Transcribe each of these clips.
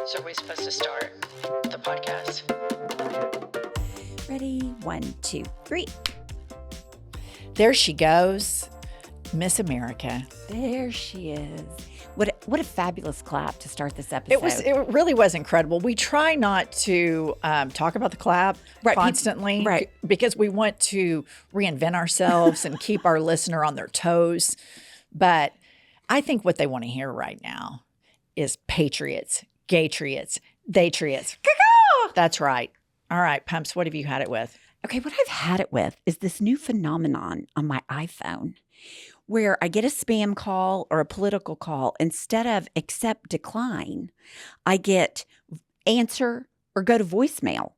So are we supposed to start the podcast? Ready? 1, 2, 3. There she goes, Miss America. There she is. What a fabulous clap to start this episode. It really was incredible. We try not to talk about the clap constantly, right? Because we want to reinvent ourselves and keep our listener on their toes. But I think what they want to hear right now is patriots, gaytriots, theytriots. That's right. All right, Pumps, what have you had it with? Okay, what I've had it with is this new phenomenon on my iPhone where I get a spam call or a political call. Instead of accept, decline, I get answer or go to voicemail.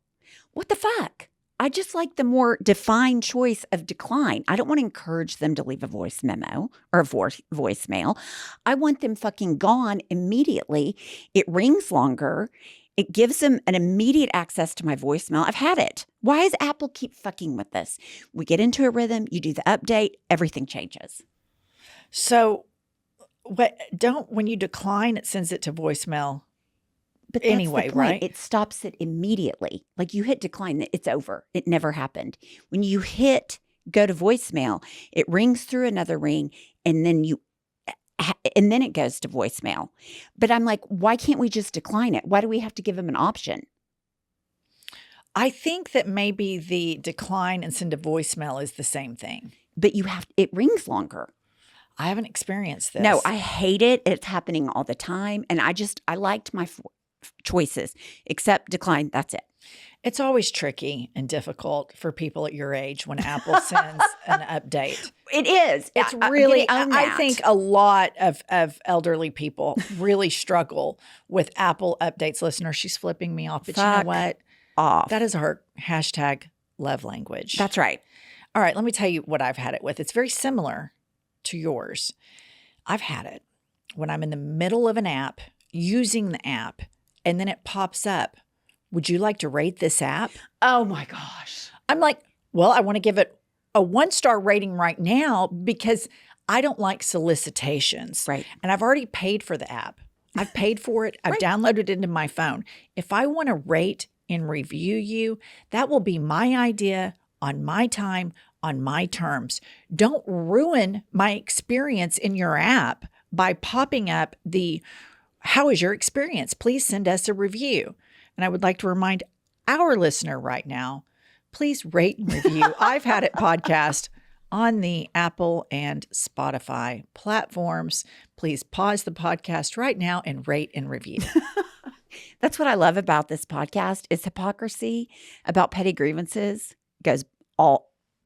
What the fuck? I just like the more defined choice of decline. I don't want to encourage them to leave a voice memo or a voicemail. I want them fucking gone immediately. It rings longer. It gives them an immediate access to my voicemail. I've had it. Why does Apple keep fucking with this? We get into a rhythm, you do the update, everything changes. So when you decline, it sends it to voicemail. But anyway, right? It stops it immediately. Like you hit decline, it's over. It never happened. When you hit go to voicemail, it rings through another ring and then it goes to voicemail. But I'm like, why can't we just decline it? Why do we have to give them an option? I think that maybe the decline and send to voicemail is the same thing. But it rings longer. I haven't experienced this. No, I hate it. It's happening all the time. And I liked my choices. Accept, decline, that's it. It's always tricky and difficult for people at your age when Apple sends an update. It is. It's really, I think a lot of elderly people really struggle with Apple updates. Listener, she's flipping me off. But you know what? Off. That is our hashtag love language. That's right. All right, let me tell you what I've had it with. It's very similar to yours. I've had it when I'm in the middle of an app, using the app, and then it pops up. Would you like to rate this app? Oh my gosh. I'm like, well, I want to give it a 1-star rating right now because I don't like solicitations. Right. And I've already paid for the app. I've paid for it. I've downloaded it into my phone. If I want to rate and review you, that will be my idea on my time, on my terms. Don't ruin my experience in your app by popping up how is your experience? Please send us a review. And I would like to remind our listener right now, please rate and review I've Had It podcast on the Apple and Spotify platforms. Please pause the podcast right now and rate and review. That's what I love about this podcast is hypocrisy about petty grievances goes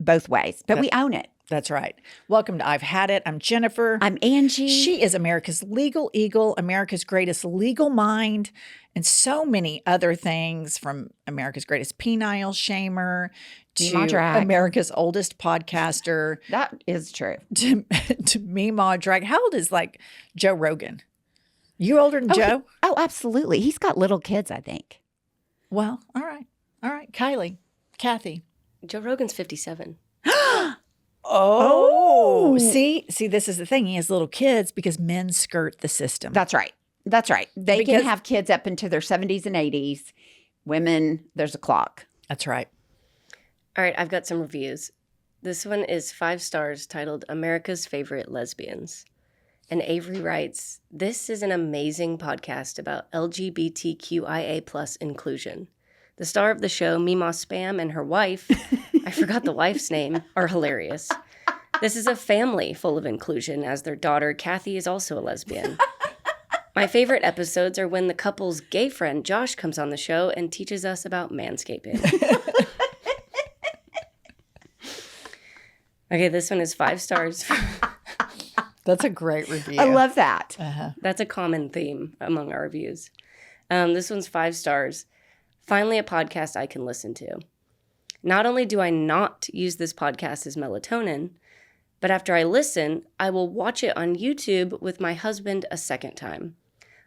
both ways, but we own it. That's right. Welcome to I've Had It. I'm Jennifer. I'm Angie. She is America's legal eagle, America's greatest legal mind, and so many other things from America's greatest penile shamer to America's oldest podcaster. That is true. To Meemaw Drag. How old is Joe Rogan? You older than Joe? Absolutely. He's got little kids, I think. Well, all right. All right. Kylie, Kathy. Joe Rogan's 57. Oh, see, this is the thing. He has little kids because men skirt the system. That's right. They can have kids up into their 70s and 80s. Women, there's a clock. That's right. All right, I've got some reviews. This one is 5 stars titled America's Favorite Lesbians. And Avery writes, this is an amazing podcast about LGBTQIA plus inclusion. The star of the show, Meemaw Spam, and her wife, I forgot the wife's name, are hilarious. This is a family full of inclusion, as their daughter, Kathy, is also a lesbian. My favorite episodes are when the couple's gay friend, Josh, comes on the show and teaches us about manscaping. Okay, this one is 5 stars. That's a great review. I love that. Uh-huh. That's a common theme among our reviews. This one's 5 stars. Finally, a podcast I can listen to. Not only do I not use this podcast as melatonin, but after I listen, I will watch it on YouTube with my husband a second time.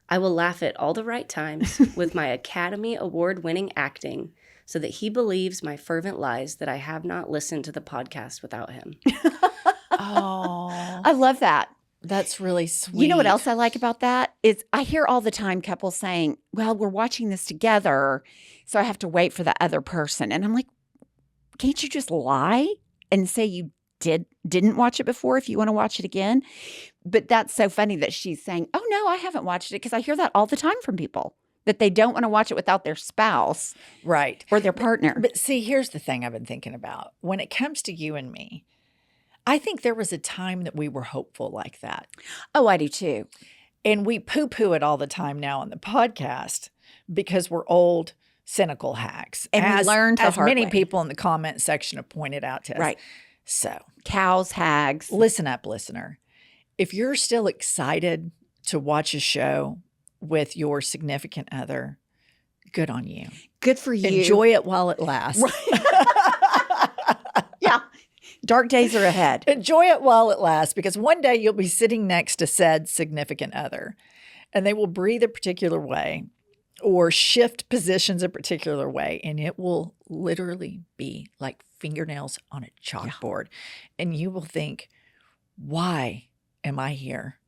I will laugh at all the right times with my Academy Award-winning acting so that he believes my fervent lies that I have not listened to the podcast without him. Oh, I love that. That's really sweet. You know what else I like about that is I hear all the time couples saying, well, we're watching this together, so I have to wait for the other person. And I'm like, can't you just lie and say you didn't watch it before if you want to watch it again? But that's so funny that she's saying, oh, no, I haven't watched it, because I hear that all the time from people, that they don't want to watch it without their spouse Right. or their partner. But see, here's the thing I've been thinking about. When it comes to you and me, I think there was a time that we were hopeful like that. Oh, I do too. And we poo-poo it all the time now on the podcast because we're old, cynical hacks. And we learned the as hard many way. people in the comment section have pointed out to us. Right. So, Cows, hags. listen up, listener. If you're still excited to watch a show with your significant other, good on you. Good for you. Enjoy it while it lasts. Yeah. Dark days are ahead. Enjoy it while it lasts, because one day you'll be sitting next to said significant other and they will breathe a particular way or shift positions a particular way, and it will literally be like fingernails on a chalkboard. And you will think, why am I here?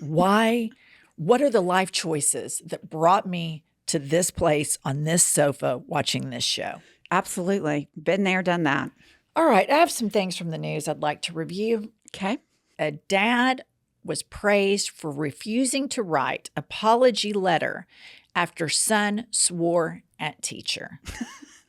Why? What are the life choices that brought me to this place on this sofa watching this show? Absolutely. Been there, done that. All right, I have some things from the news I'd like to review. Okay. A dad was praised for refusing to write apology letter after son swore at teacher.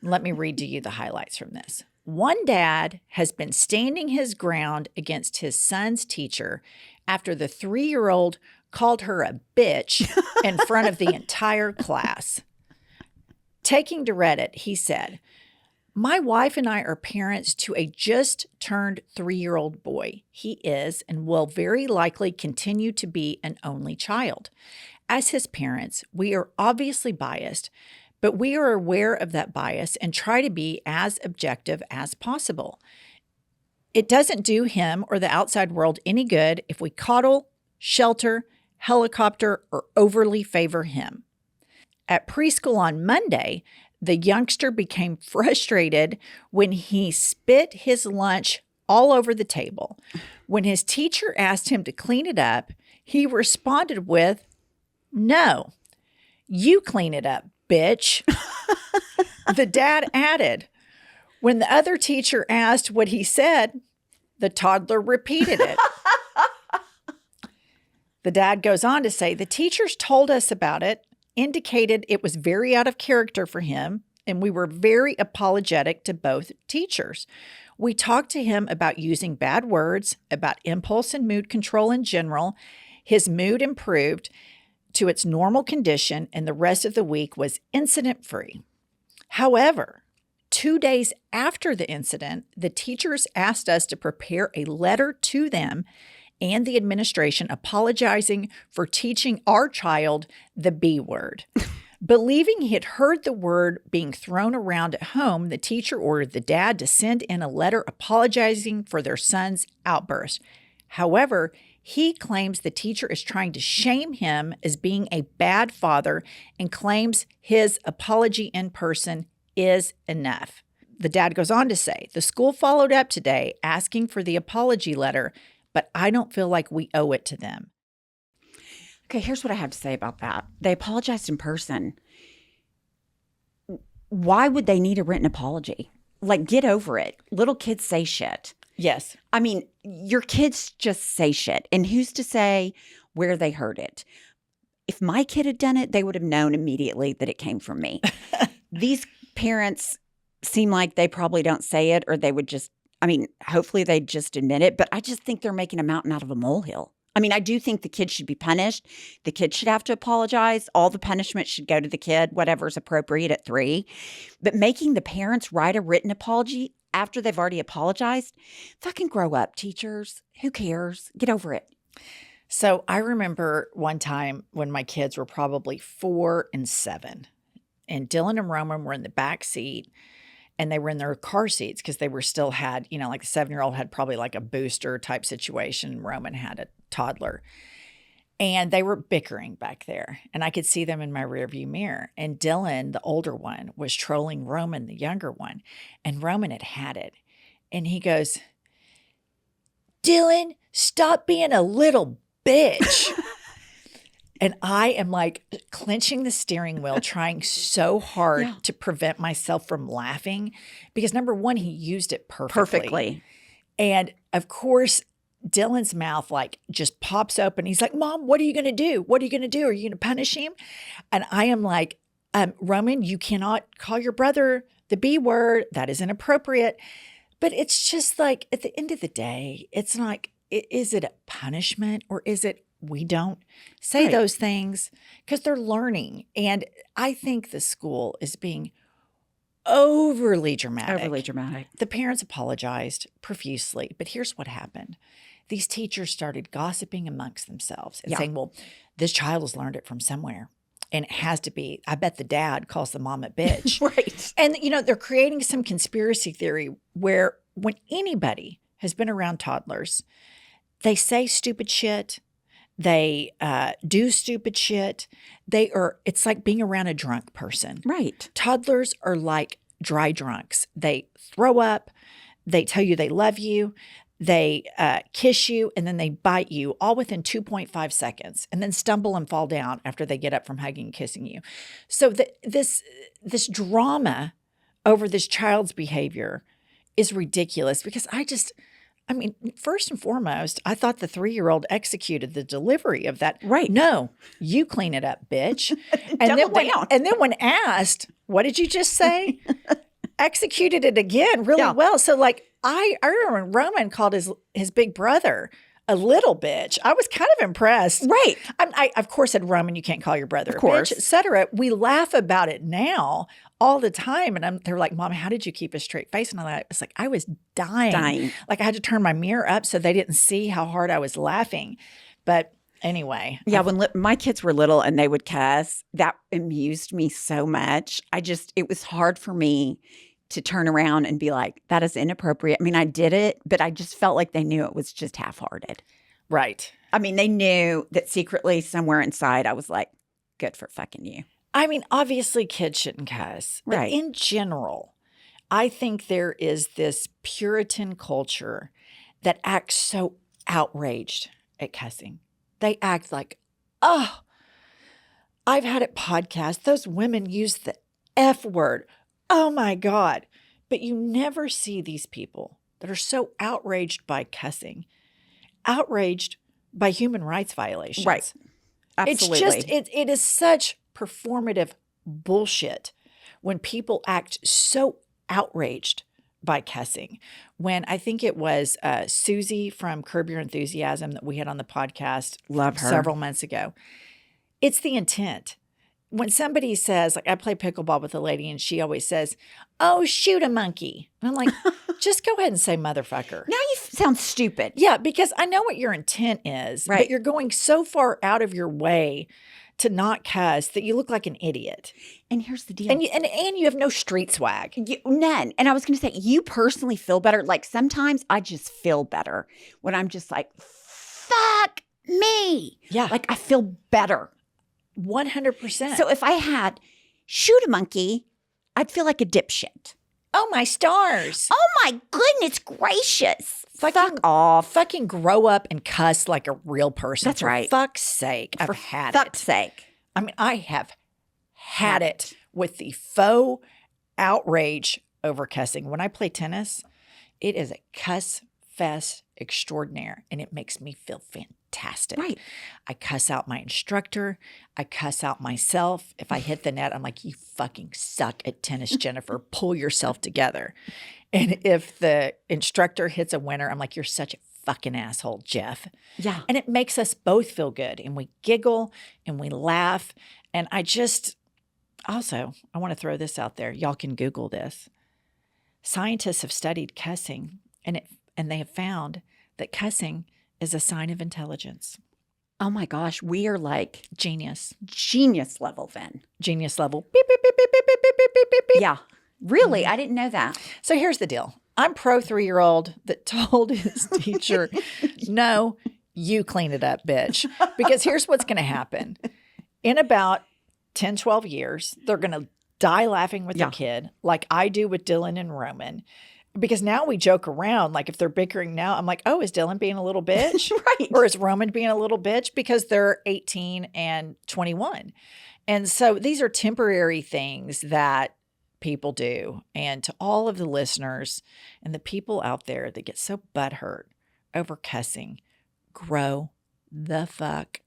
Let me read to you the highlights from this. One dad has been standing his ground against his son's teacher after the 3-year-old called her a bitch in front of the entire class. Taking to Reddit, he said, "My wife and I are parents to a just turned 3-year-old boy. He is and will very likely continue to be an only child. As his parents, we are obviously biased, but we are aware of that bias and try to be as objective as possible. It doesn't do him or the outside world any good if we coddle, shelter, helicopter, or overly favor him." At preschool on Monday, the youngster became frustrated when he spit his lunch all over the table. When his teacher asked him to clean it up, he responded with, "No, you clean it up, bitch." The dad added, when the other teacher asked what he said, the toddler repeated it. The dad goes on to say, the teachers told us about it, indicated it was very out of character for him, and we were very apologetic to both teachers. We talked to him about using bad words, about impulse and mood control in general. His mood improved to its normal condition, and the rest of the week was incident-free. However, 2 days after the incident, the teachers asked us to prepare a letter to them and the administration apologizing for teaching our child the B word. Believing he had heard the word being thrown around at home, the teacher ordered the dad to send in a letter apologizing for their son's outburst. However, he claims the teacher is trying to shame him as being a bad father and claims his apology in person is enough. The dad goes on to say, the school followed up today asking for the apology letter, but I don't feel like we owe it to them. Okay, here's what I have to say about that. They apologized in person. Why would they need a written apology? Like, get over it. Little kids say shit. Yes. I mean, your kids just say shit. And who's to say where they heard it? If my kid had done it, they would have known immediately that it came from me. These parents seem like they probably don't say it, or they would just, I mean, hopefully they'd just admit it. But I just think they're making a mountain out of a molehill. I mean, I do think the kid should be punished. The kid should have to apologize. All the punishment should go to the kid, whatever's appropriate at 3. But making the parents write a written apology after they've already apologized, fucking grow up, teachers. Who cares? Get over it. So I remember one time when my kids were probably 4 and 7, and Dylan and Roman were in the back seat, and they were in their car seats because they were still had, you know, like the 7-year-old had probably like a booster type situation, and Roman had a toddler. And they were bickering back there, and I could see them in my rearview mirror. And Dylan, the older one, was trolling Roman, the younger one, and Roman had it. And he goes, Dylan, stop being a little bitch. And I am like clenching the steering wheel, trying so hard to prevent myself from laughing because number one, he used it perfectly. And of course, Dylan's mouth like just pops open. He's like, Mom, what are you going to do? What are you going to do? Are you going to punish him? And I am like, Roman, you cannot call your brother the B word. That is inappropriate. But it's just like at the end of the day, it's like, is it a punishment or is it we don't say those things because they're learning? And I think the school is being overly dramatic. The parents apologized profusely, but here's what happened. These teachers started gossiping amongst themselves and saying, well, this child has learned it from somewhere. And it has to be, I bet the dad calls the mom a bitch. Right. And, they're creating some conspiracy theory where when anybody has been around toddlers, they say stupid shit. They do stupid shit. It's like being around a drunk person. Right. Toddlers are like dry drunks. They throw up. They tell you they love you. They kiss you and then they bite you all within 2.5 seconds and then stumble and fall down after they get up from hugging and kissing you. So this drama over this child's behavior is ridiculous because first and foremost, I thought the 3-year-old executed the delivery of that. Right. No, you clean it up, bitch. Double down. And then when asked, what did you just say? Executed it again really well. So like I remember Roman called his big brother a little bitch. I was kind of impressed. Right. I of course said, Roman, you can't call your brother a course. bitch, et cetera. We laugh about it now all the time. And they're like, Mom, how did you keep a straight face? And I was like, I was dying. Like I had to turn my mirror up so they didn't see how hard I was laughing. But anyway. Yeah, when my kids were little and they would cuss, that amused me so much. It was hard for me to turn around and be like, that is inappropriate. I mean, I did it, but I just felt like they knew it was just half-hearted. Right. I mean, they knew that secretly somewhere inside I was like, good for fucking you. I mean, obviously kids shouldn't cuss. But Right. in general, I think there is this Puritan culture that acts so outraged at cussing. They act like, oh, I've had it podcast. Those women use the F word. Oh my God. But you never see these people that are so outraged by cussing, outraged by human rights violations. Right. Absolutely. It's just, it is such performative bullshit when people act so outraged by cussing. When I think it was Susie from Curb Your Enthusiasm that we had on the podcast Love her. several months ago. It's the intent. When somebody says, like I play pickleball with a lady and she always says, oh, shoot a monkey. And I'm like, just go ahead and say motherfucker. Now you sound stupid. Yeah, because I know what your intent is, Right. but you're going so far out of your way to not cuss that you look like an idiot. And here's the deal. And you have no street swag. None. And I was going to say, you personally feel better. Like sometimes I just feel better when I'm just like, fuck me. Yeah. Like I feel better. 100%. So if I had shoot a monkey, I'd feel like a dipshit. Oh, my stars. Oh my goodness gracious. Fucking- Fuck off. Fucking grow up and cuss like a real person. That's right. For fuck's sake. I've had Fuck's it. sake. I mean, I have had it with the faux outrage over cussing. When I play tennis, it is a cuss fest extraordinaire, and it makes me feel fantastic. Right. I cuss out my instructor. I cuss out myself. If I hit the net, I'm like, you fucking suck at tennis, Jennifer. Pull yourself together. And if the instructor hits a winner, I'm like, you're such a fucking asshole, Jeff. Yeah. And it makes us both feel good. And we giggle and we laugh. And I want to throw this out there. Y'all can Google this. Scientists have studied cussing, and they have found that cussing is a sign of intelligence. Oh my gosh. We are like Genius level then. Genius level. Beep, beep, beep, beep, beep, beep, beep, beep, beep, beep. Yeah. Really? I didn't know that. So here's the deal. I'm pro 3-year-old that told his teacher, no, you clean it up, bitch. Because here's what's going to happen. In about 10, 12 years, they're going to die laughing with their kid, like I do with Dylan and Roman. Because now we joke around, like if they're bickering now, I'm like, oh, is Dylan being a little bitch? Right. Or is Roman being a little bitch? Because they're 18 and 21. And so these are temporary things that people do. And to all of the listeners and the people out there that get so butthurt over cussing, grow the fuck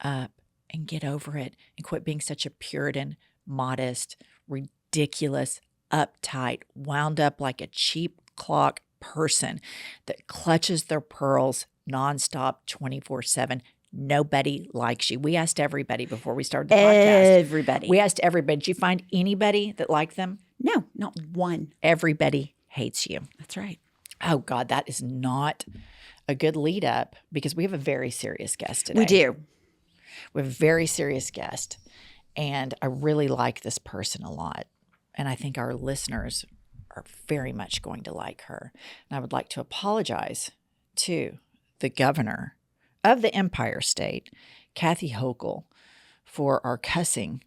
up and get over it and quit being such a Puritan, modest, ridiculous, uptight, wound up like a cheap clock person that clutches their pearls nonstop 24/7. Nobody likes you. We asked everybody before we started the podcast. Everybody. We asked everybody, did you find anybody that liked them? No, not one. Everybody hates you. That's right. Oh, God, that is not a good lead up because we have a very serious guest today. We do. We have a very serious guest, and I really like this person a lot. And I think our listeners are very much going to like her. And I would like to apologize to the governor of the Empire State, Kathy Hochul, for our cussing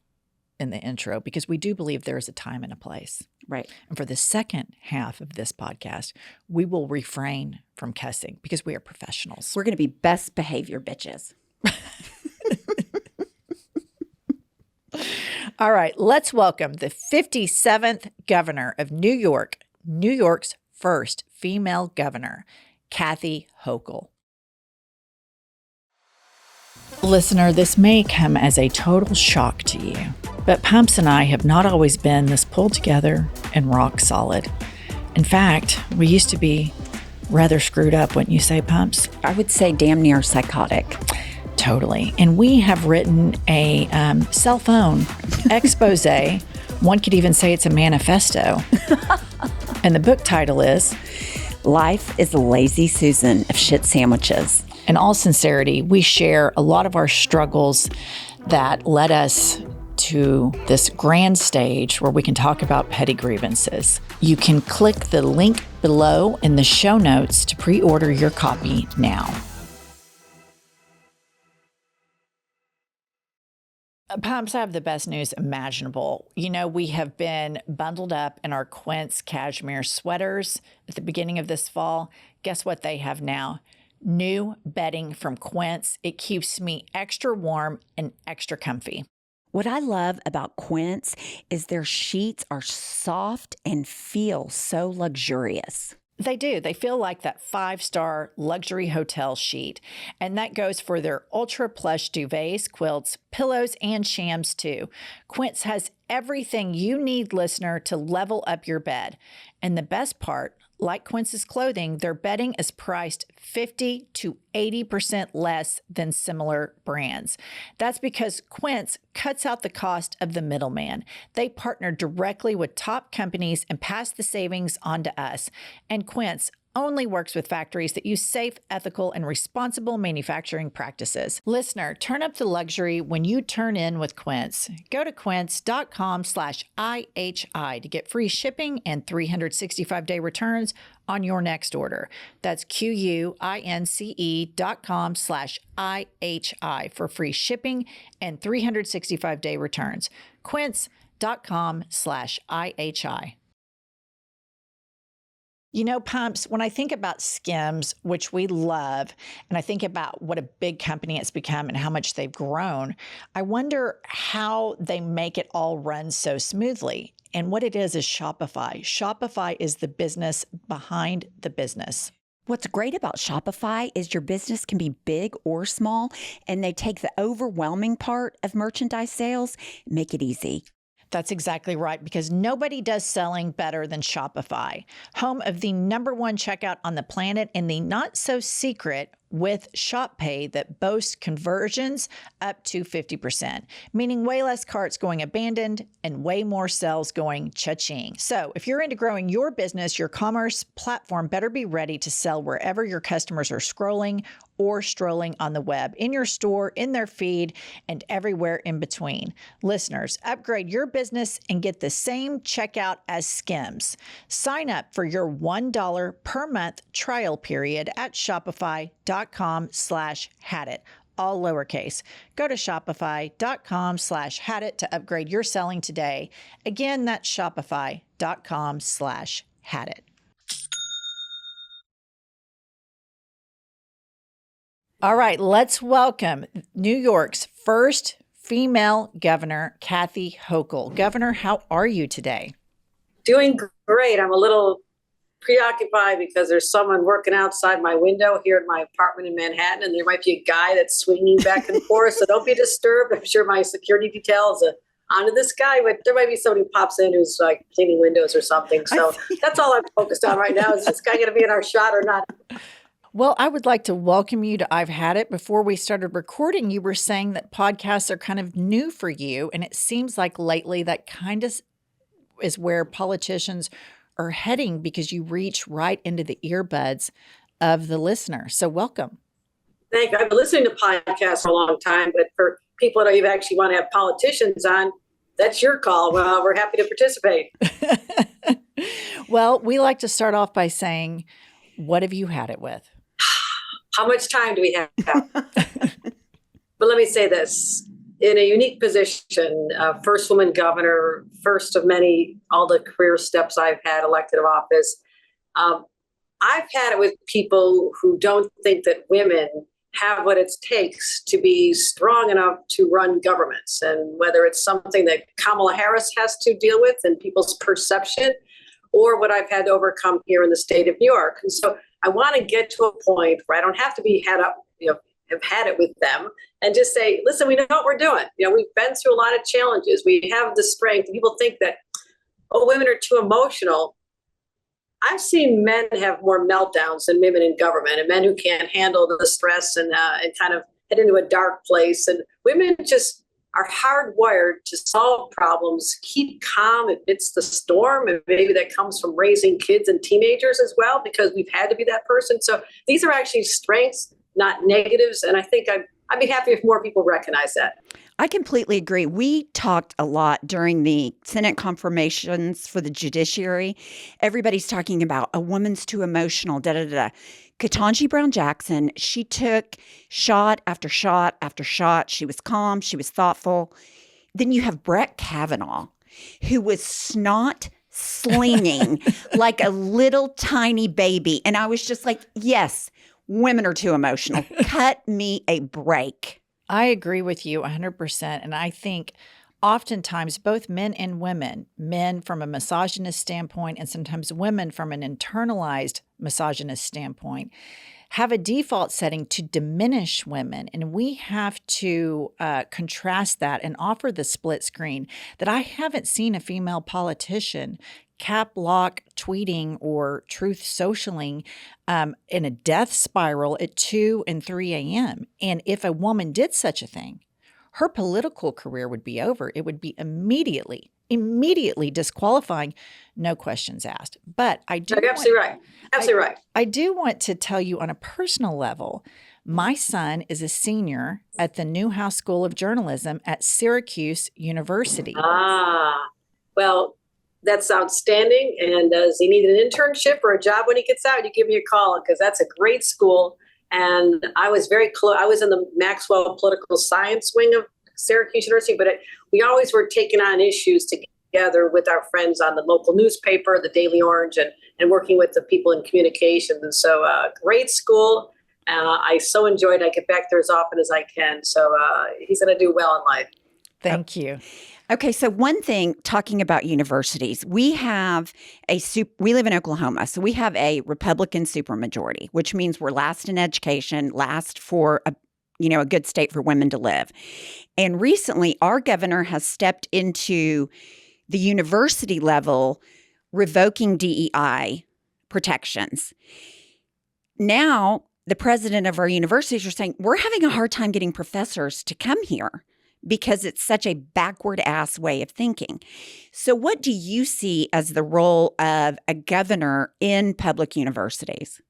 in the intro, because we do believe there is a time and a place. Right. And for the second half of this podcast, we will refrain from cussing because we are professionals. We're going to be best behavior bitches. All right, let's welcome the 57th governor of New York, New York's first female governor, Kathy Hochul. Listener, this may come as a total shock to you, but Pumps and I have not always been this pulled together and rock solid. In fact, we used to be rather screwed up, wouldn't you say, Pumps? I would say damn near psychotic. Totally. And we have written a cell phone expose. One could even say it's a manifesto. And the book title is Life is a Lazy Susan of Shit Sandwiches. In all sincerity, we share a lot of our struggles that led us to this grand stage where we can talk about petty grievances. You can click the link below in the show notes to pre-order your copy now. Pumps, I have the best news imaginable. You know, we have been bundled up in our Quince cashmere sweaters at the beginning of this fall. Guess what they have now? New bedding from Quince. It keeps me extra warm and extra comfy. What I love about Quince is their sheets are soft and feel so luxurious. They do. They feel like that 5-star luxury hotel sheet. And that goes for their ultra plush duvets, quilts, pillows, and shams too. Quince has everything you need, listener, to level up your bed. And the best part, like Quince's clothing, their bedding is priced 50 to 80% less than similar brands. That's because Quince cuts out the cost of the middleman. They partner directly with top companies and pass the savings on to us. And Quince only works with factories that use safe, ethical, and responsible manufacturing practices. Listener, turn up the luxury when you turn in with Quince. Go to quince.com/IHI to get free shipping and 365-day returns on your next order. That's QUINCE.com/IHI for free shipping and 365-day returns. Quince.com/IHI. You know, Pumps, when I think about Skims, which we love, and I think about what a big company it's become and how much they've grown, I wonder how they make it all run so smoothly. And what it is Shopify. Shopify is the business behind the business. What's great about Shopify is your business can be big or small, and they take the overwhelming part of merchandise sales and make it easy. That's exactly right, because nobody does selling better than Shopify, home of the #1 checkout on the planet and the not-so-secret with Shop Pay that boasts conversions up to 50%, meaning way less carts going abandoned and way more sales going cha-ching. So if you're into growing your business, your commerce platform better be ready to sell wherever your customers are scrolling or strolling on the web, in your store, in their feed, and everywhere in between. Listeners, upgrade your business and get the same checkout as Skims. Sign up for your $1 per month trial period at shopify.com/hadit, all lowercase. Go to shopify.com/hadit to upgrade your selling today. Again, that's shopify.com/hadit. All right, let's welcome New York's first female governor, Kathy Hochul. Governor, how are you today? Doing great. I'm a little preoccupied because there's someone working outside my window here at my apartment in Manhattan, and there might be a guy that's swinging back and forth. So don't be disturbed. I'm sure my security details onto this guy, but there might be somebody who pops in who's like cleaning windows or something. So that's all I'm focused on right now. Is this guy going to be in our shot or not? Well, I would like to welcome you to I've Had It. Before we started recording, you were saying that podcasts are kind of new for you. And it seems like lately that kind of is where politicians are heading because you reach right into the earbuds of the listener. So welcome. Thank you. I've been listening to podcasts for a long time, but for people that even actually want to have politicians on, that's your call. Well, we're happy to participate. Well, we like to start off by saying, what have you had it with? How much time do we have? But let me say this. In a unique position, first woman governor, first of many, all the career steps I've had elected of office, I've had it with people who don't think that women have what it takes to be strong enough to run governments. And whether it's something that Kamala Harris has to deal with and people's perception, or what I've had to overcome here in the state of New York. And so I want to get to a point where I don't have to be have had it with them and just say, listen, we know what we're doing. We've been through a lot of challenges. We have the strength. People think that, women are too emotional. I've seen men have more meltdowns than women in government, and men who can't handle the stress and kind of head into a dark place. And women just are hardwired to solve problems, keep calm amidst the storm. And maybe that comes from raising kids and teenagers as well, because we've had to be that person. So these are actually strengths, not negatives. And I think I'd be happy if more people recognize that. I completely agree. We talked a lot during the Senate confirmations for the judiciary. Everybody's talking about a woman's too emotional, da-da-da-da. Ketanji Brown Jackson, she took shot after shot after shot. She was calm. She was thoughtful. Then you have Brett Kavanaugh, who was snot slinging like a little tiny baby. And I was just like, yes, women are too emotional. Cut me a break. I agree with you 100%. And I think oftentimes both men and women, men from a misogynist standpoint and sometimes women from an internalized misogynist standpoint, have a default setting to diminish women. And we have to contrast that and offer the split screen that I haven't seen a female politician cap lock tweeting or truth socialing in a death spiral at 2 and 3 a.m. And if a woman did such a thing, her political career would be over. It would be immediately disqualifying, no questions asked. But I do Absolutely right. I do want to tell you on a personal level, my son is a senior at the Newhouse School of Journalism at Syracuse University. Well, that's outstanding. And does he need an internship or a job when he gets out? You give me a call, because that's a great school. And I was very close. I was in the Maxwell Political Science wing of Syracuse University, but we always were taking on issues together with our friends on the local newspaper, the Daily Orange, and working with the people in communications. And so great school. I so enjoyed it. I get back there as often as I can. So he's going to do well in life. Thank you. Okay, so one thing, talking about universities, we live in Oklahoma, so we have a Republican supermajority, which means we're last in education, last for a good state for women to live. And recently, our governor has stepped into the university level, revoking DEI protections. Now, the president of our universities are saying, we're having a hard time getting professors to come here, because it's such a backward-ass way of thinking. So what do you see as the role of a governor in public universities?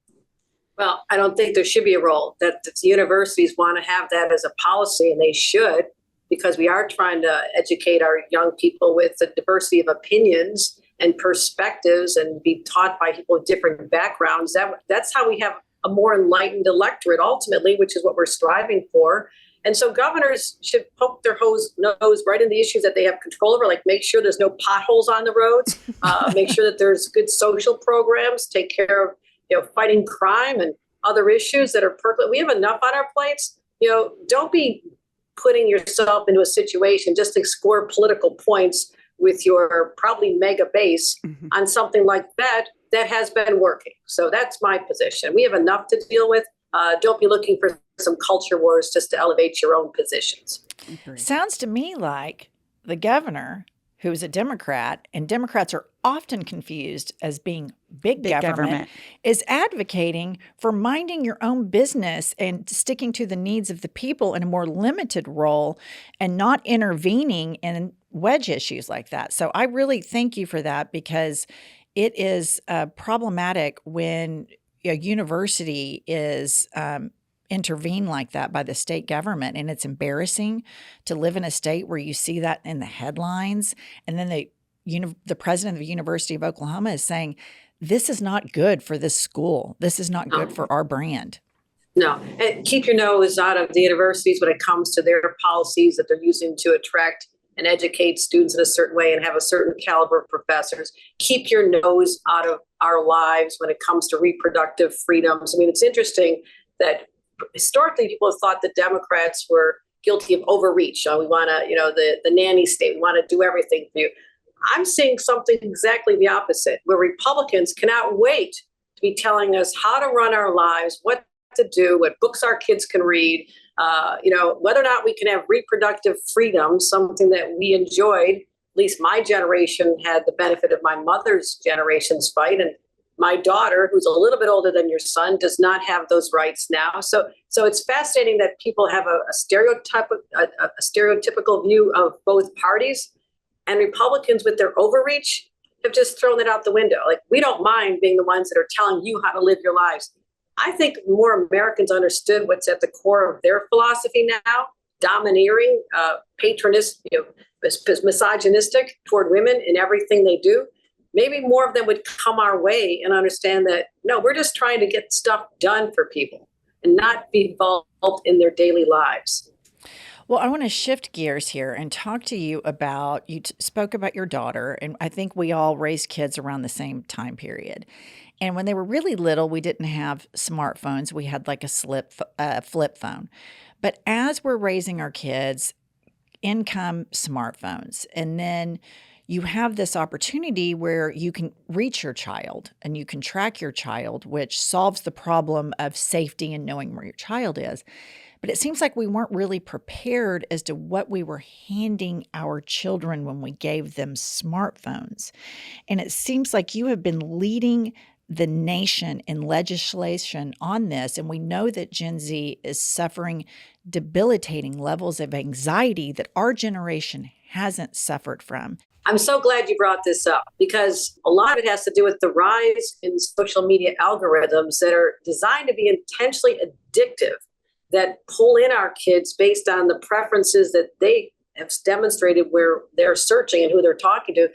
Well, I don't think there should be a role. That the universities want to have that as a policy, and they should, because we are trying to educate our young people with the diversity of opinions and perspectives and be taught by people with different backgrounds. That's how we have a more enlightened electorate ultimately, which is what we're striving for. And so governors should poke their nose right in the issues that they have control over, like make sure there's no potholes on the roads, make sure that there's good social programs, take care of fighting crime and other issues that are pertinent. We have enough on our plates. Don't be putting yourself into a situation just to score political points with your probably mega base on something like that has been working. So that's my position. We have enough to deal with. Don't be looking for some culture wars just to elevate your own positions. Sounds to me like the governor, who is a Democrat, and Democrats are often confused as being big government, is advocating for minding your own business and sticking to the needs of the people in a more limited role and not intervening in wedge issues like that. So I really thank you for that, because it is problematic when a university is intervened like that by the state government. And it's embarrassing to live in a state where you see that in the headlines. And then the president of the University of Oklahoma is saying, this is not good for this school. This is not good for our brand. No, and keep your nose out of the universities when it comes to their policies that they're using to attract and educate students in a certain way and have a certain caliber of professors. Keep your nose out of our lives when it comes to reproductive freedoms. I mean, it's interesting that historically people have thought that Democrats were guilty of overreach. We want to, the nanny state, we want to do everything for you. I'm seeing something exactly the opposite, where Republicans cannot wait to be telling us how to run our lives, what to do, what books our kids can read, whether or not we can have reproductive freedom, something that we enjoyed. At least my generation had the benefit of my mother's generation's fight. And my daughter, who's a little bit older than your son, does not have those rights now. So it's fascinating that people have a stereotypical view of both parties, and Republicans with their overreach have just thrown it out the window. Like, we don't mind being the ones that are telling you how to live your lives. I think more Americans understood what's at the core of their philosophy now: domineering, patronist, misogynistic toward women in everything they do. Maybe more of them would come our way and understand that, no, we're just trying to get stuff done for people and not be involved in their daily lives. Well, I want to shift gears here and talk to you about, you spoke about your daughter, and I think we all raised kids around the same time period. And when they were really little, we didn't have smartphones. We had like a flip phone. But as we're raising our kids, in come smartphones. And then you have this opportunity where you can reach your child and you can track your child, which solves the problem of safety and knowing where your child is. But it seems like we weren't really prepared as to what we were handing our children when we gave them smartphones. And it seems like you have been leading the nation in legislation on this. And we know that Gen Z is suffering debilitating levels of anxiety that our generation hasn't suffered from. I'm so glad you brought this up, because a lot of it has to do with the rise in social media algorithms that are designed to be intentionally addictive, that pull in our kids based on the preferences that they have demonstrated where they're searching and who they're talking to.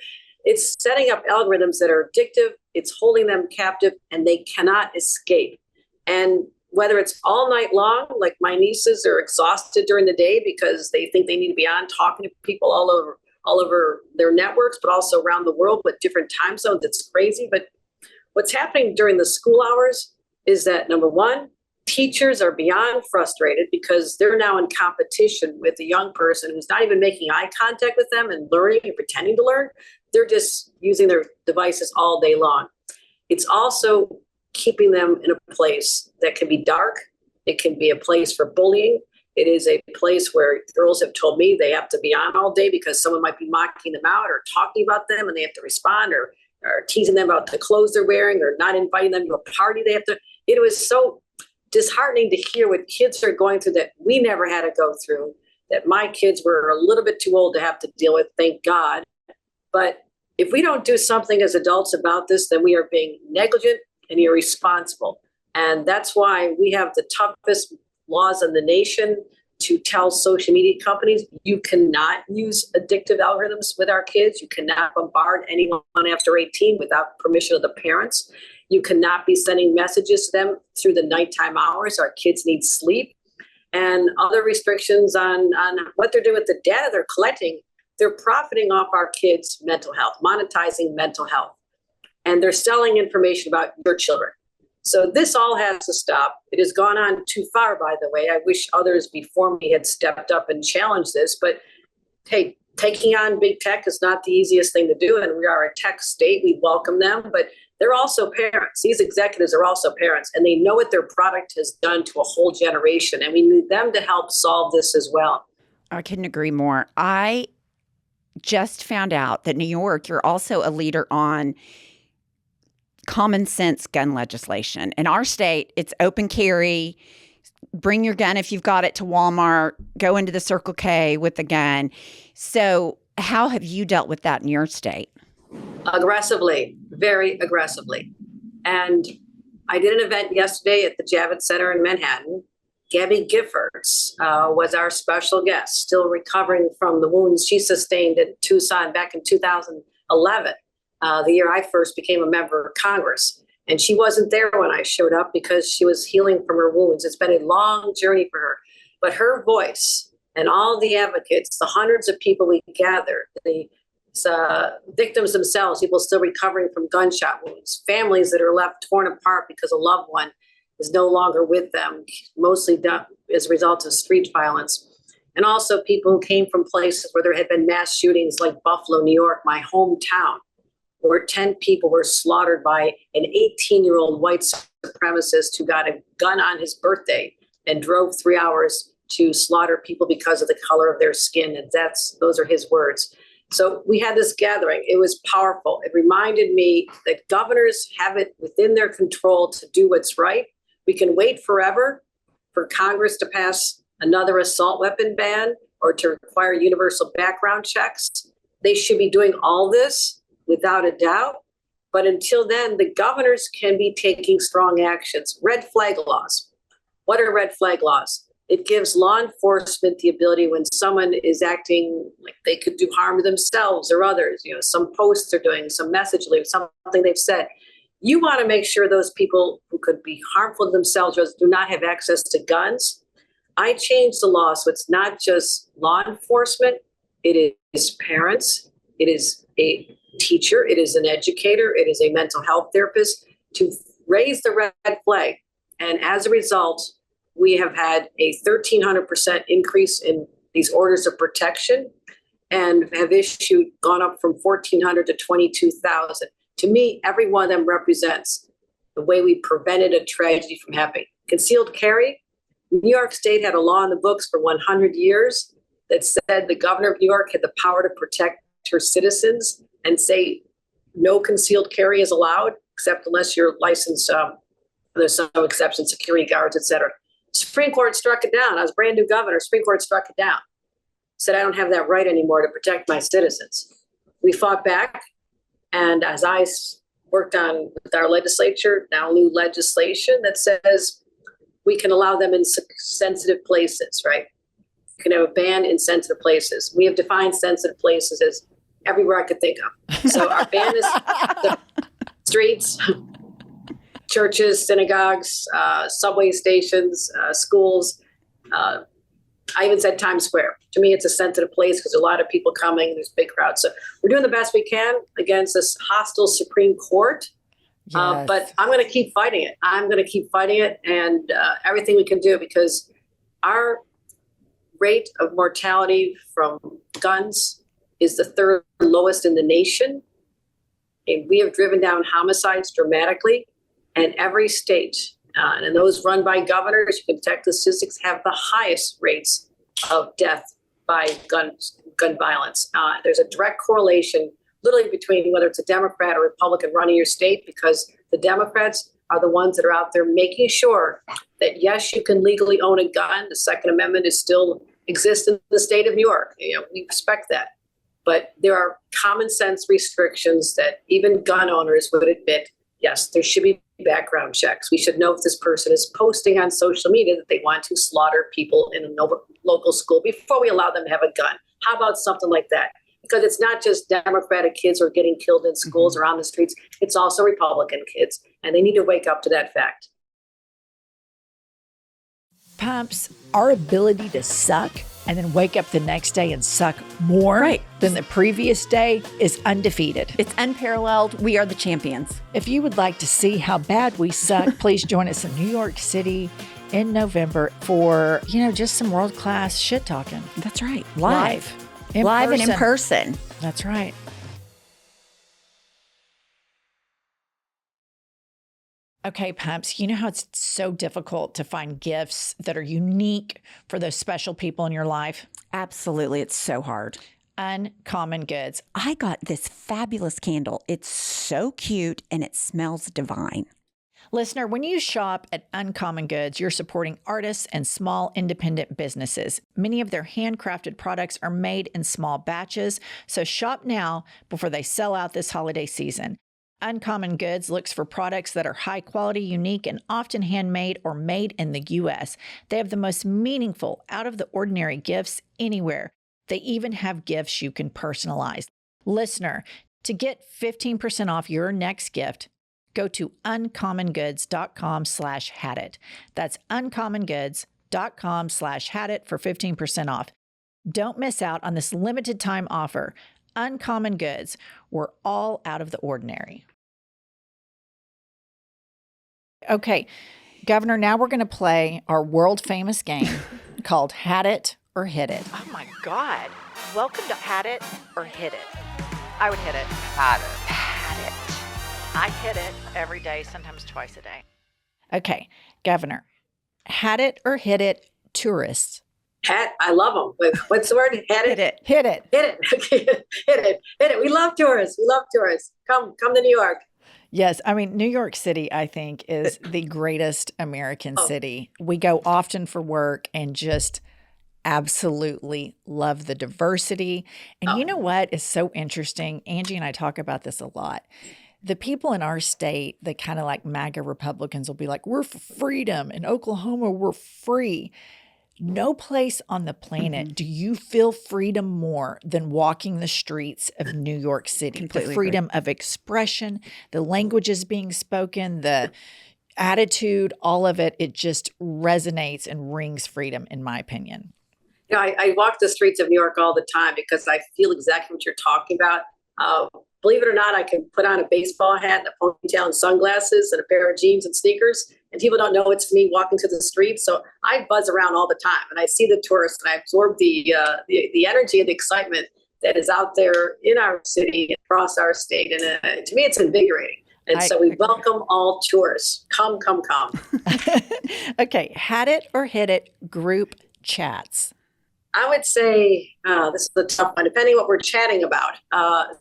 It's setting up algorithms that are addictive, it's holding them captive, and they cannot escape. And whether it's all night long, like my nieces are exhausted during the day because they think they need to be on talking to people all over their networks, but also around the world with different time zones. It's crazy. But what's happening during the school hours is that, number one, teachers are beyond frustrated because they're now in competition with a young person who's not even making eye contact with them and learning and pretending to learn. They're just using their devices all day long. It's also keeping them in a place that can be dark. It can be a place for bullying. It is a place where girls have told me they have to be on all day because someone might be mocking them out or talking about them and they have to respond, or teasing them about the clothes they're wearing, or not inviting them to a party they have to. It was so disheartening to hear what kids are going through that we never had to go through, that my kids were a little bit too old to have to deal with, thank God. But if we don't do something as adults about this, then we are being negligent and irresponsible. And that's why we have the toughest laws in the nation to tell social media companies, you cannot use addictive algorithms with our kids. You cannot bombard anyone after 18 without permission of the parents. You cannot be sending messages to them through the nighttime hours. Our kids need sleep. And other restrictions on what they're doing with the data they're collecting. They're profiting off our kids' mental health, monetizing mental health. And they're selling information about your children. So this all has to stop. It has gone on too far, by the way. I wish others before me had stepped up and challenged this, but hey, taking on big tech is not the easiest thing to do. And we are a tech state. We welcome them, but they're also parents. These executives are also parents, and they know what their product has done to a whole generation. And we need them to help solve this as well. I couldn't agree more. I just found out that New York, you're also a leader on common sense gun legislation. In our state, it's open carry. Bring your gun if you've got it to Walmart. Go into the Circle K with the gun. So how have you dealt with that in your state? Aggressively, very aggressively. And I did an event yesterday at the Javits Center in Manhattan. Gabby Giffords was our special guest, still recovering from the wounds she sustained in Tucson back in 2011, the year I first became a member of Congress. And she wasn't there when I showed up because she was healing from her wounds. It's been a long journey for her. But her voice and all the advocates, the hundreds of people we gathered, the victims themselves, people still recovering from gunshot wounds, families that are left torn apart because a loved one is no longer with them, mostly done as a result of street violence. And also people who came from places where there had been mass shootings like Buffalo, New York, my hometown, where 10 people were slaughtered by an 18-year-old white supremacist who got a gun on his birthday and drove 3 hours to slaughter people because of the color of their skin. And those are his words. So we had this gathering. It was powerful. It reminded me that governors have it within their control to do what's right. We can wait forever for Congress to pass another assault weapon ban or to require universal background checks. They should be doing all this without a doubt. But until then, the governors can be taking strong actions. Red flag laws. What are red flag laws? It gives law enforcement the ability when someone is acting like they could do harm to themselves or others, some posts they're doing, some message leave, something they've said. You want to make sure those people who could be harmful to themselves or do not have access to guns. I changed the law so it's not just law enforcement, it is parents, it is a teacher, it is an educator, it is a mental health therapist to raise the red flag. And as a result, we have had a 1,300% increase in these orders of protection and have gone up from 1,400 to 22,000. To me, every one of them represents the way we prevented a tragedy from happening. Concealed carry. New York State had a law in the books for 100 years that said the governor of New York had the power to protect her citizens and say no concealed carry is allowed, except unless you're licensed. There's some exceptions, security guards, et cetera. Supreme Court struck it down. I was brand new governor. Supreme Court struck it down. Said I don't have that right anymore to protect my citizens. We fought back. And as I worked on with our legislature, now new legislation that says we can allow them in sensitive places, right? You can have a ban in sensitive places. We have defined sensitive places as everywhere I could think of. So our ban is the streets, churches, synagogues, subway stations, schools. I even said Times Square. To me, it's a sensitive place because a lot of people coming. There's big crowds. So we're doing the best we can against this hostile Supreme Court. Yes. But I'm going to keep fighting it. I'm going to keep fighting it and everything we can do because our rate of mortality from guns is the third lowest in the nation. And we have driven down homicides dramatically. And every state, and those run by governors, you can check the statistics, have the highest rates of death by gun violence. There's a direct correlation literally between whether it's a Democrat or Republican running your state, because the Democrats are the ones that are out there making sure that, yes, you can legally own a gun. The Second Amendment is still exists in the state of New York. We respect that. But there are common sense restrictions that even gun owners would admit, yes, there should be background checks. We should know if this person is posting on social media that they want to slaughter people in a local school before we allow them to have a gun. How about something like that? Because it's not just Democratic kids who are getting killed in schools or on the streets. It's also Republican kids, and they need to wake up to that fact. Pumps, our ability to suck and then wake up the next day and suck more than the previous day is undefeated. It's unparalleled. We are the champions. If you would like to see how bad we suck, please join us in New York City in November for, just some world-class shit talking. That's right. Live and in person. That's right. Okay, Pumps, you know how it's so difficult to find gifts that are unique for those special people in your life? Absolutely. It's so hard. Uncommon Goods. I got this fabulous candle. It's so cute and it smells divine. Listener, when you shop at Uncommon Goods, you're supporting artists and small independent businesses. Many of their handcrafted products are made in small batches, so shop now before they sell out this holiday season. Uncommon Goods looks for products that are high quality, unique, and often handmade or made in the U.S. They have the most meaningful, out-of-the-ordinary gifts anywhere. They even have gifts you can personalize. Listener, to get 15% off your next gift, go to uncommongoods.com/hadit. That's uncommongoods.com/hadit for 15% off. Don't miss out on this limited time offer. Uncommon Goods. We're all out of the ordinary. Okay, Governor, now we're going to play our world famous game called Had It or Hit It. Oh my God. Welcome to Had It or Hit It. I would hit it. Had it. Had it. I hit it every day, sometimes twice a day. Okay, Governor, had it or hit it, tourists. I love them. What's the word? Hit it. Hit it. Hit it. Okay. Hit it. We love tourists. Come to New York. Yes. I mean, New York City, I think, is the greatest American city. We go often for work and just absolutely love the diversity. And you know what is so interesting? Angie and I talk about this a lot. The people in our state, the kind of like MAGA Republicans will be like, we're for freedom. In Oklahoma, we're free. No place on the planet do you feel freedom more than walking the streets of New York City. Completely the freedom of expression, the languages being spoken, the attitude, all of it, it just resonates and rings freedom, in my opinion. I walk the streets of New York all the time because I feel exactly what you're talking about. Believe it or not, I can put on a baseball hat and a ponytail and sunglasses and a pair of jeans and sneakers, and people don't know it's me walking to the street. So I buzz around all the time, and I see the tourists, and I absorb the energy and the excitement that is out there in our city, across our state. And to me, it's invigorating. And so we welcome all tourists. Come. Okay, had it or hit it, group chats. I would say this is a tough one, depending what we're chatting about.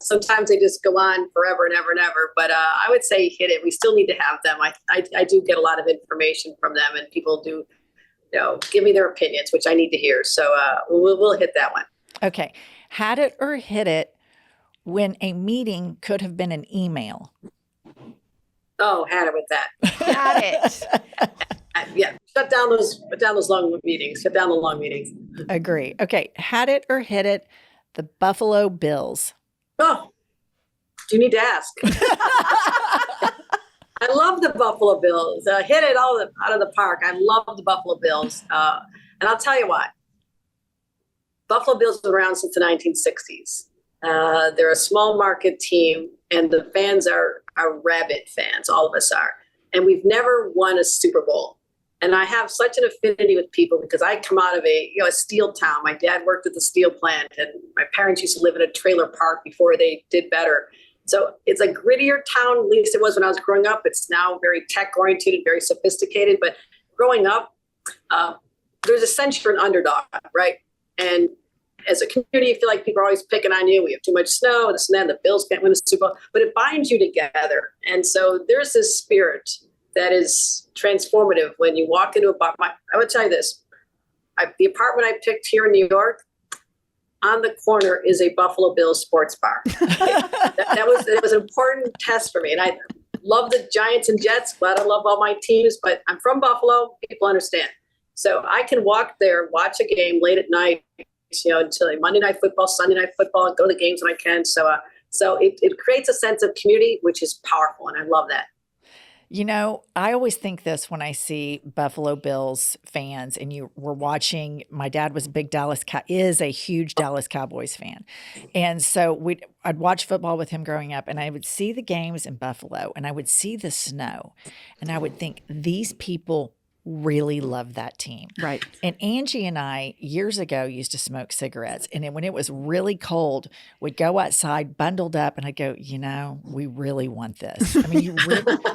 Sometimes they just go on forever and ever and ever. But I would say hit it. We still need to have them. I do get a lot of information from them, and people do, give me their opinions, which I need to hear. So we'll hit that one. Okay, had it or hit it when a meeting could have been an email. Oh, had it with that. Had it. Yeah, shut down those long meetings. Shut down the long meetings. Agree. Okay, had it or hit it, the Buffalo Bills. Oh, do you need to ask? I love the Buffalo Bills. Hit it out of the park. I love the Buffalo Bills. And I'll tell you what. Buffalo Bills have been around since the 1960s. They're a small market team, and the fans are rabid fans. All of us are. And we've never won a Super Bowl. And I have such an affinity with people because I come out of a steel town. My dad worked at the steel plant, and my parents used to live in a trailer park before they did better. So it's a grittier town, at least it was when I was growing up. It's now very tech-oriented and very sophisticated. But growing up, there's a sense for an underdog, right? And as a community, you feel like people are always picking on you. We have too much snow, this and that, the Bills can't win a Super Bowl. But it binds you together. And so there's this spirit that is transformative when you walk into I would tell you this. The apartment I picked here in New York, on the corner is a Buffalo Bills sports bar. It was an important test for me. And I love the Giants and Jets, but I love all my teams. But I'm from Buffalo. People understand. So I can walk there, watch a game late at night, until Monday Night Football, Sunday Night Football, and go to the games when I can. So it creates a sense of community, which is powerful. And I love that. You know, I always think this when I see Buffalo Bills fans, and you were watching. My dad was a big is a huge Dallas Cowboys fan, and so I'd watch football with him growing up, and I would see the games in Buffalo, and I would see the snow, and I would think these people really love that team. Right. And Angie and I years ago used to smoke cigarettes. And then when it was really cold, we'd go outside bundled up and I'd go, we really want this. I mean,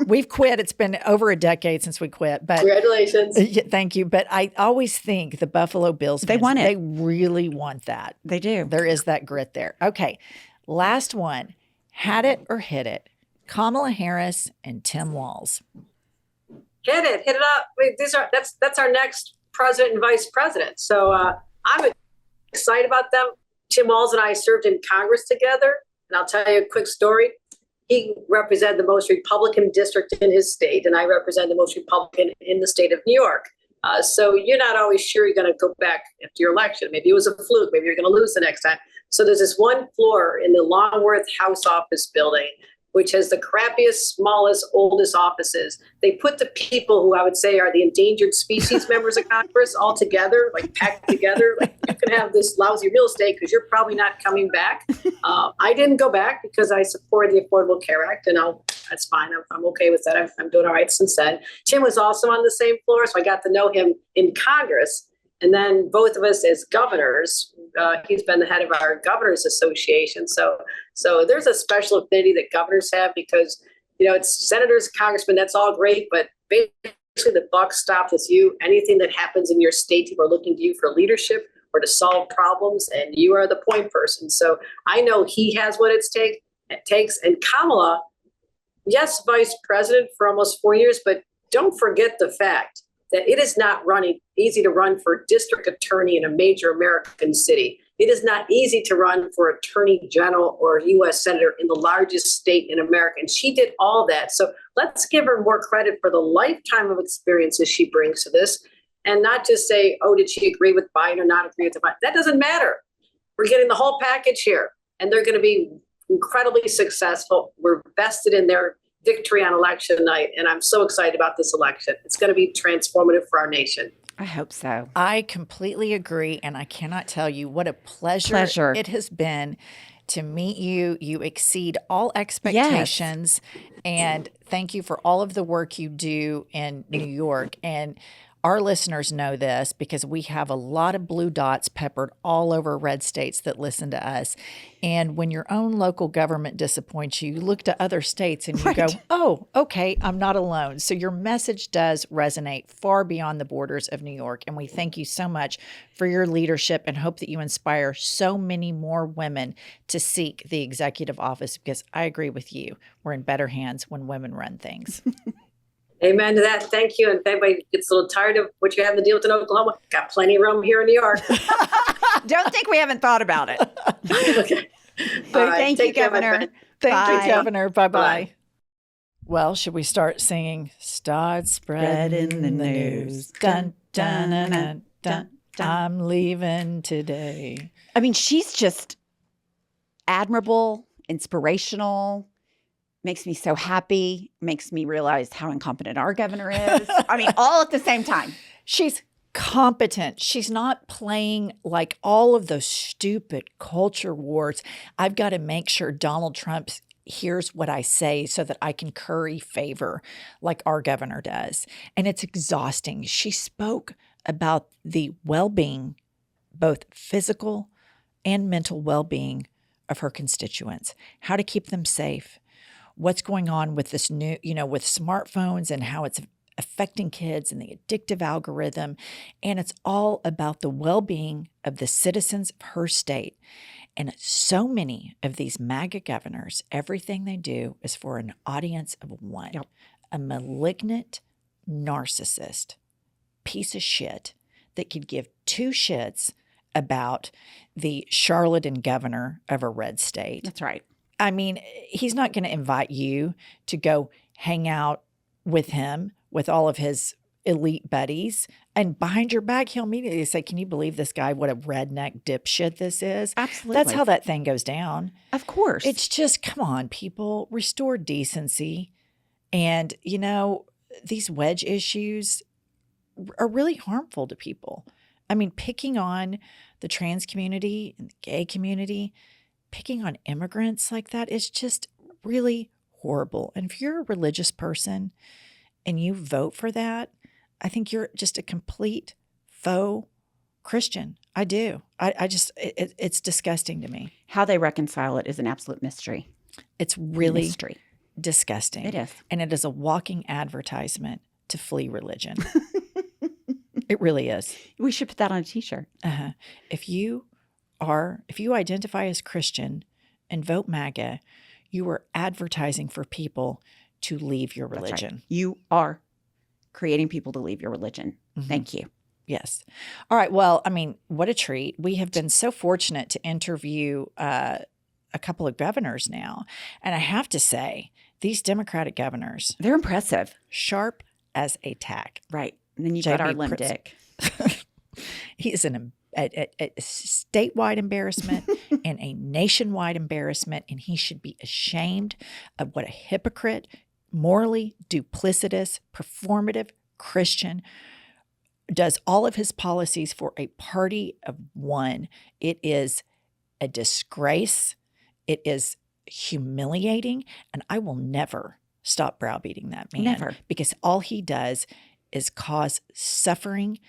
we've quit. It's been over a decade since we quit. But Congratulations. Thank you. But I always think the Buffalo Bills fans, They want it. They really want that. They do. There is that grit there. Okay. Last one. Had it or hit it. Kamala Harris and Tim Walz. Hit it up. That's our next president and vice president. So I'm excited about them. Tim Walz and I served in Congress together, and I'll tell you a quick story. He represented the most Republican district in his state, and I represent the most Republican in the state of New York. So you're not always sure you're going to go back after your election. Maybe it was a fluke. Maybe you're going to lose the next time. So there's this one floor in the Longworth House office building, which has the crappiest, smallest, oldest offices. They put the people who I would say are the endangered species members of Congress all together, like packed together. Like, you can have this lousy real estate because you're probably not coming back. I didn't go back because I supported the Affordable Care Act, and that's fine. I'm okay with that. I'm doing all right since then. Tim was also on the same floor, so I got to know him in Congress. And then both of us as governors, he's been the head of our Governors Association. So there's a special affinity that governors have because, it's senators, congressmen, that's all great. But basically the buck stops with you. Anything that happens in your state, people are looking to you for leadership or to solve problems, and you are the point person. So I know he has what it takes. And Kamala, yes, vice president for almost 4 years, but don't forget the fact that it is not easy to run for district attorney in a major American city. It is not easy to run for attorney general or U.S. senator in the largest state in America. And she did all that. So let's give her more credit for the lifetime of experiences she brings to this, and not just say, oh, did she agree with Biden or not agree with Biden? That doesn't matter. We're getting the whole package here, and they're going to be incredibly successful. We're vested in their victory on election night, and I'm so excited about this election. It's going to be transformative for our nation. I hope so. I completely agree, and I cannot tell you what a pleasure it has been to meet you. You exceed all expectations, and thank you for all of the work you do in New York. And our listeners know this because we have a lot of blue dots peppered all over red states that listen to us. And when your own local government disappoints you, you look to other states and you go, oh, okay, I'm not alone. So your message does resonate far beyond the borders of New York. And we thank you so much for your leadership and hope that you inspire so many more women to seek the executive office, because I agree with you. We're in better hands when women run things. Amen to that. Thank you. And if anybody gets a little tired of what you're having to deal with in Oklahoma, got plenty of room here in New York. Don't think we haven't thought about it. Okay. So All right. thank you, Take care, my Governor. friend. Thank you, Governor. Bye-bye. Bye. Well, should we start singing Start Spreading the News? Dun, dun, dun, dun, dun, dun. I'm leaving today. I mean, she's just admirable, inspirational, makes me so happy, makes me realize how incompetent our governor is. I mean, all at the same time. She's competent. She's not playing like all of those stupid culture wars. I've got to make sure Donald Trump hears what I say so that I can curry favor like our governor does. And it's exhausting. She spoke about the well-being, both physical and mental well-being of her constituents, how to keep them safe, what's going on with this new, with smartphones and how it's affecting kids and the addictive algorithm. And it's all about the well-being of the citizens of her state. And so many of these MAGA governors, everything they do is for an audience of one, a malignant narcissist, piece of shit that could give two shits about the charlatan governor of a red state. That's right. I mean, he's not going to invite you to go hang out with him, with all of his elite buddies. And behind your back, he'll immediately say, can you believe this guy, what a redneck dipshit this is? Absolutely. That's how that thing goes down. Of course. It's just, come on, people, restore decency. And, these wedge issues are really harmful to people. I mean, picking on the trans community and the gay community, picking on immigrants like that is just really horrible. And if you're a religious person and you vote for that, I think you're just a complete faux Christian. I do. It's disgusting to me. How they reconcile it is an absolute mystery. It's really Mystery. disgusting. It is. And it is a walking advertisement to flee religion. It really is. We should put that on a t-shirt. Uh-huh. If you identify as Christian and vote MAGA, you are advertising for people to leave your That's religion. right. You are creating people to leave your religion. Mhm. Thank you. Yes. All right. Well, I mean, what a treat. We have been so fortunate to interview a couple of governors now. And I have to say, these Democratic governors, They're impressive. sharp as a tack. Right. And then you've got our JB Lim Dick. He is a statewide embarrassment and a nationwide embarrassment, and he should be ashamed of what a hypocrite, morally duplicitous, performative Christian does all of his policies for a party of one. It is a disgrace. It is humiliating, and I will never stop browbeating that man. Never. Because all he does is cause suffering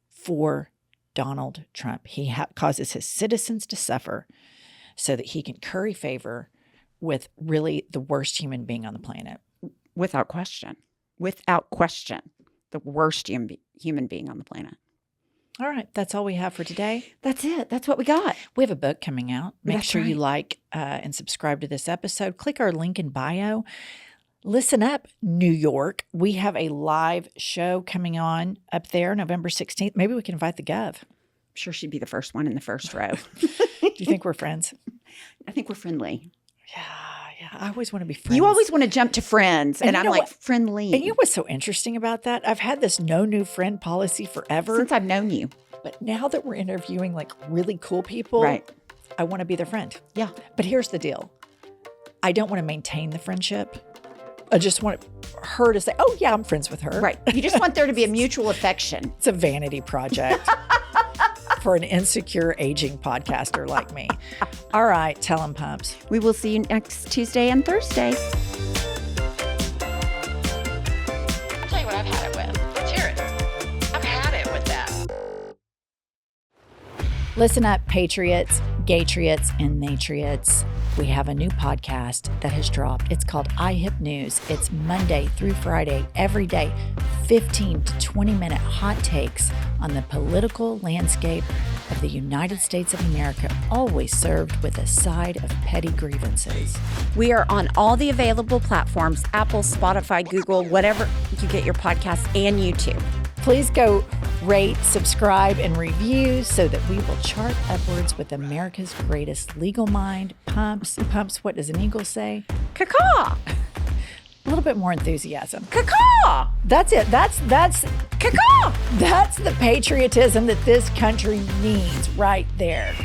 for Donald Trump. He causes his citizens to suffer so that he can curry favor with really the worst human being on the planet. Without question. Without question. The worst human being on the planet. All right. That's all we have for today. That's it. That's what we got. We have a book coming out. Make That's sure you right. like and subscribe to this episode. Click our link in bio. Listen up, New York. We have a live show coming on up there November 16th. Maybe we can invite the Gov. I'm sure she'd be the first one in the first row. Do you think we're friends? I think we're friendly. Yeah. I always want to be friends. You always want to jump to friends, and you I'm know like, what? friendly. And you know what's so interesting about that? I've had this no new friend policy forever. Since I've known you. But now that we're interviewing like really cool people, Right. I want to be their friend. Yeah. But here's the deal. I don't want to maintain the friendship. I just want her to say, oh, yeah, I'm friends with her. Right. You just want there to be a mutual affection. It's a vanity project for an insecure aging podcaster like me. All right. Tell them, Pumps. We will see you next Tuesday and Thursday. I'll tell you what I've had it with. Let's hear it. I've had it with that. Listen up, patriots, gaytriots, and natriots. We have a new podcast that has dropped. It's called iHip News. It's Monday through Friday, every day, 15 to 20-minute hot takes on the political landscape of the United States of America, always served with a side of petty grievances. We are on all the available platforms, Apple, Spotify, Google, whatever you get your podcasts, and YouTube. Please go rate, subscribe, and review so that we will chart upwards with America's greatest legal mind. Pumps, what does an eagle say? Caw-caw! A little bit more enthusiasm. Caw-caw! That's it. That's Caw-caw! the patriotism that this country needs right there.